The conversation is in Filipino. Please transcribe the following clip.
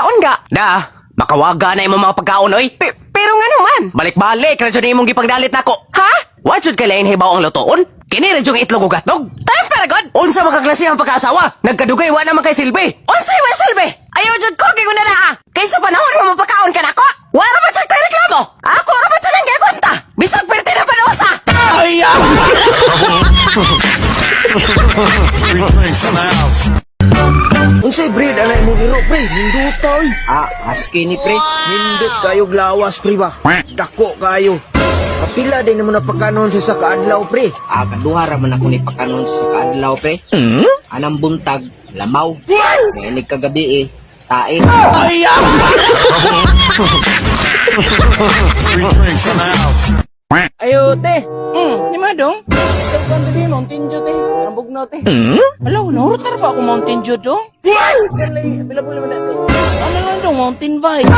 pagkaon ga. Da, makawaga na imong mga pagkaon oy. Pero nga naman. Balik-balik ra jud imong gipagdalit nako. Ha? Wa jud kay lain hibaw ang lutoon. Kini ra jud ang itlog ug gatnog. Time para god. Unsa makaklase ang pagkaasawa? Nagkadugay wa naman kay silbi. Unsay may silbi? Ayaw jud ko kay na ah. Kaysa panahon nga mapakaon ka nako. Wala ba jud kay reklamo? Ako ra ba jud ang gikwenta? Bisag perti na panusa. Unsay breed anay mo biro pre? Ninduta oy. Husky ni pre. Nindot kayo glawas pre ba? Dako kayo. Kapila din naman na pagkanon sa kaadlaw pre. Kaduha ra man ako ni pakanon sa kaadlaw pre. Anang buntag, lamaw. Nainig kagabi tae. Ayo, te. Ni Madong. Tawag din Mountain Dew, te. Nambog na, te. Alaw, nahurutar ba ako Mountain Dew, dong? Kalay, bilabuli mo natin. Ano lang dong, Mountain Vibe.